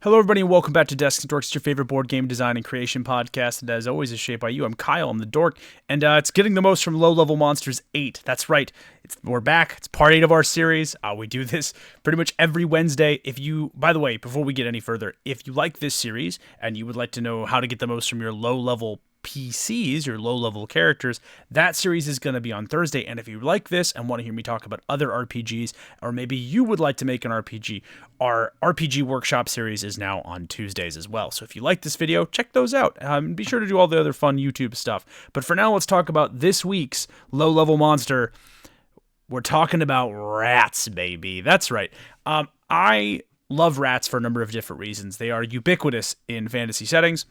Hello, everybody, and welcome back to Desks and Dorks, your favorite board game design and creation podcast. And as always, is shaped by you. I'm Kyle, I'm the dork, and it's Getting the Most from Low Level Monsters 8. That's right, we're back. It's part 8 of our series. We do this pretty much every Wednesday. By the way, before we get any further, if you like this series and you would like to know how to get the most from your low-level PCs, your low-level characters, that series is going to be on Thursday. And if you like this and want to hear me talk about other RPGs, or maybe you would like to make an RPG, our RPG Workshop series is now on Tuesdays as well. So if you like this video, check those out. Be sure to do all the other fun YouTube stuff. But for now, let's talk about this week's low-level monster. We're talking about rats, baby. That's right. I love rats for a number of different reasons. They are ubiquitous in fantasy settings.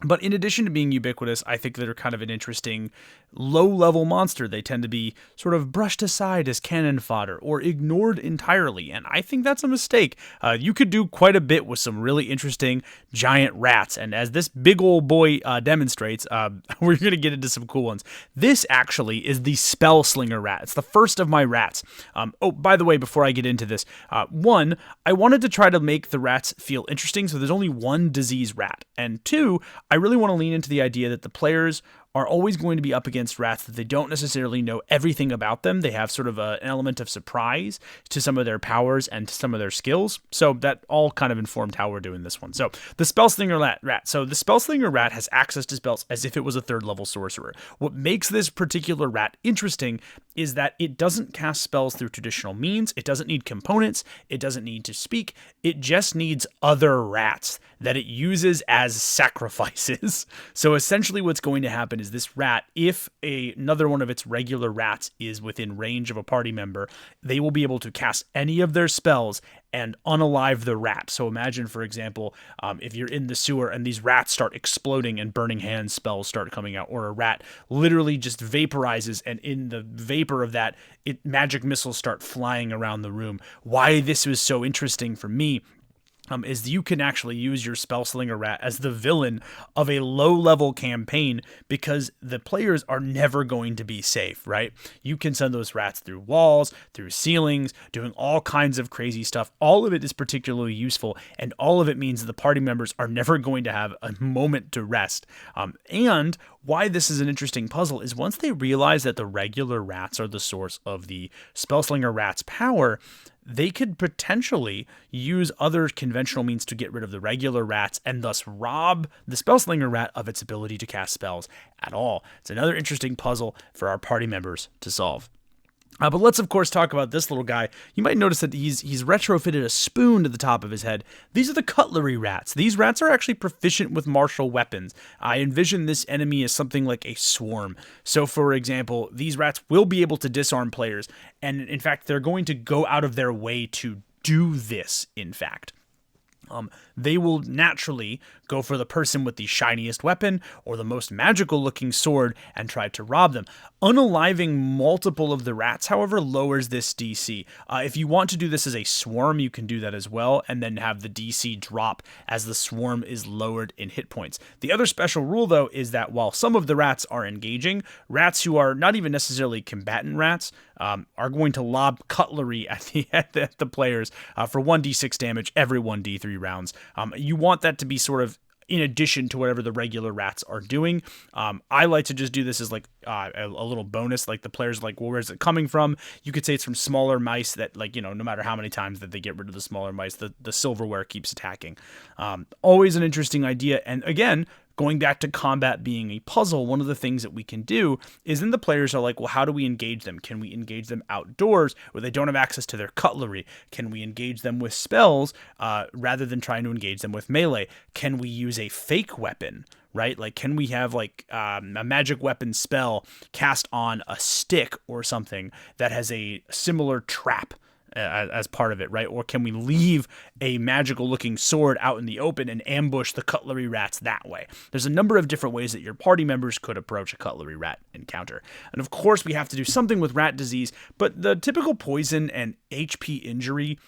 But in addition to being ubiquitous, I think they're kind of an interesting low-level monster. They tend to be sort of brushed aside as cannon fodder or ignored entirely, and I think that's a mistake. You could do quite a bit with some really interesting giant rats, and as this big old boy demonstrates, we're going to get into some cool ones. This actually is the Spellslinger Rat. It's the first of my rats. By the way, before I get into this, one, I wanted to try to make the rats feel interesting, so there's only one disease rat, and two, I really want to lean into the idea that the players are always going to be up against rats that they don't necessarily know everything about them. They have sort of an element of surprise to some of their powers and to some of their skills. So that all kind of informed how we're doing this one. So the Spellslinger Rat. So the Spellslinger Rat has access to spells as if it was a third level sorcerer. What makes this particular rat interesting is that it doesn't cast spells through traditional means. It doesn't need components. It doesn't need to speak. It just needs other rats that it uses as sacrifices. So essentially what's going to happen is this rat, if another one of its regular rats is within range of a party member, they will be able to cast any of their spells and unalive the rat. So imagine, for example, if you're in the sewer and these rats start exploding and burning hand spells start coming out, or a rat literally just vaporizes, and in the vapor of that, magic missiles start flying around the room. Why this was so interesting for me is you can actually use your Spellslinger Rat as the villain of a low-level campaign because the players are never going to be safe, right? You can send those rats through walls, through ceilings, doing all kinds of crazy stuff. All of it is particularly useful, and all of it means the party members are never going to have a moment to rest. And why this is an interesting puzzle is once they realize that the regular rats are the source of the Spellslinger Rat's power, they could potentially use other conventional means to get rid of the regular rats and thus rob the Spellslinger Rat of its ability to cast spells at all. It's another interesting puzzle for our party members to solve. But let's, of course, talk about this little guy. You might notice that he's retrofitted a spoon to the top of his head. These are the Cutlery Rats. These rats are actually proficient with martial weapons. I envision this enemy as something like a swarm. So, for example, these rats will be able to disarm players. And, in fact, they're going to go out of their way to do this, in fact. They will naturally go for the person with the shiniest weapon or the most magical looking sword and try to rob them. Unaliving multiple of the rats, however, lowers this DC. If you want to do this as a swarm, you can do that as well, and then have the DC drop as the swarm is lowered in hit points. The other special rule, though, is that while some of the rats are engaging, rats who are not even necessarily combatant rats are going to lob cutlery at the players for 1d6 damage every 1d3 rounds. You want that to be sort of in addition to whatever the regular rats are doing. I like to just do this as like a little bonus. Like the players are like, well, where's it coming from? You could say it's from smaller mice that, like, no matter how many times that they get rid of the smaller mice, the silverware keeps attacking. Always an interesting idea. And again, going back to combat being a puzzle, one of the things that we can do is then the players are like, well, how do we engage them? Can we engage them outdoors where they don't have access to their cutlery? Can we engage them with spells rather than trying to engage them with melee? Can we use a fake weapon? Right? Like, can we have like a magic weapon spell cast on a stick or something that has a similar trap as part of it, right? Or can we leave a magical looking sword out in the open and ambush the Cutlery Rats that way? There's a number of different ways that your party members could approach a Cutlery Rat encounter. And of course, we have to do something with rat disease, but the typical poison and HP injury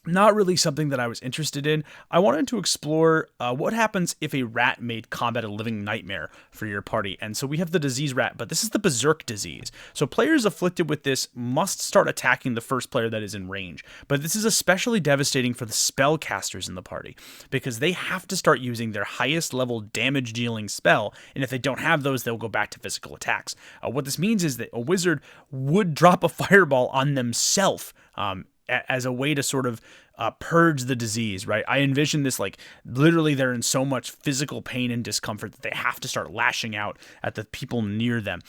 not really something that I was interested in. I wanted to explore what happens if a rat made combat a living nightmare for your party. And so we have the disease rat, but this is the berserk disease. So players afflicted with this must start attacking the first player that is in range. But this is especially devastating for the spellcasters in the party, because they have to start using their highest level damage dealing spell. And if they don't have those, they'll go back to physical attacks. What this means is that a wizard would drop a fireball on themselves, as a way to sort of purge the disease, right? I envision this like literally they're in so much physical pain and discomfort that they have to start lashing out at the people near them.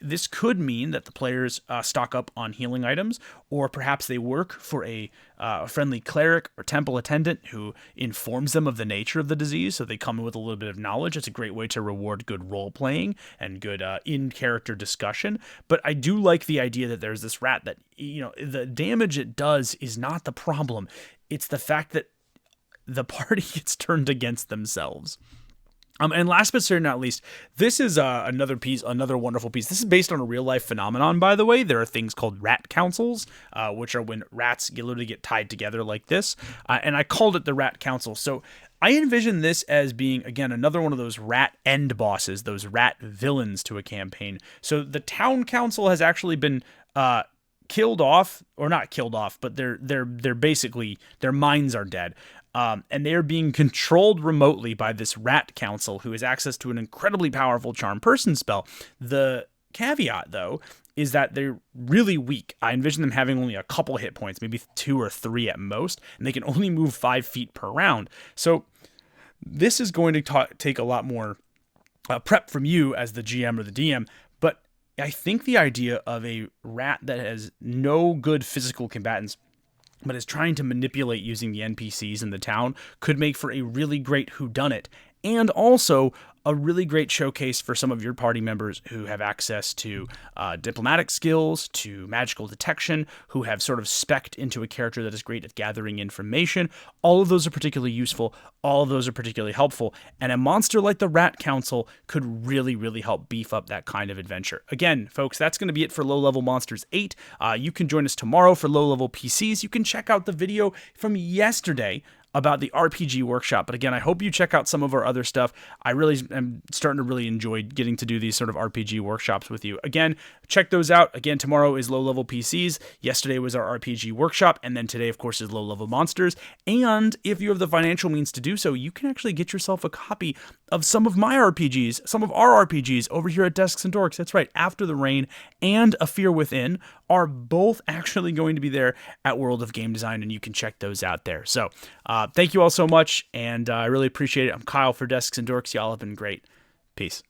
This could mean that the players stock up on healing items, or perhaps they work for a friendly cleric or temple attendant who informs them of the nature of the disease, so they come in with a little bit of knowledge. It's a great way to reward good role playing and good in-character discussion. But I do like the idea that there's this rat that, the damage it does is not the problem. It's the fact that the party gets turned against themselves. And last but certainly not least, this is another wonderful piece. This is based on a real life phenomenon, by the way. There are things called rat councils, which are when rats literally get tied together like this. And I called it the Rat Council. So I envision this as being, again, another one of those rat end bosses, those rat villains to a campaign. So the town council has actually been killed off, or not killed off, but they're basically, their minds are dead. And they are being controlled remotely by this rat council, who has access to an incredibly powerful charm person spell. The caveat, though, is that they're really weak. I envision them having only a couple hit points, maybe 2 or 3 at most, and they can only move 5 feet per round. So this is going to take a lot more prep from you as the GM or the DM, but I think the idea of a rat that has no good physical combatants but is trying to manipulate using the NPCs in the town could make for a really great whodunit, and also a really great showcase for some of your party members who have access to diplomatic skills, to magical detection, who have sort of spec'd into a character that is great at gathering information. All of those are particularly useful. All of those are particularly helpful. And a monster like the Rat Council could really, really help beef up that kind of adventure. Again, folks, that's going to be it for Low Level Monsters 8. You can join us tomorrow for Low Level PCs. You can check out the video from yesterday about the RPG Workshop. But again, I hope you check out some of our other stuff. I really am starting to really enjoy getting to do these sort of RPG workshops with you. Again, check those out. Again, tomorrow is Low Level PCs. Yesterday was our RPG Workshop. And then today, of course, is Low Level Monsters. And if you have the financial means to do so, you can actually get yourself a copy of some of my RPGs, some of our RPGs over here at Desks and Dorks. That's right. After the Rain and A Fear Within are both actually going to be there at World of Game Design, and you can check those out there. So thank you all so much, and I really appreciate it. I'm Kyle for Desks and Dorks. Y'all have been great. Peace.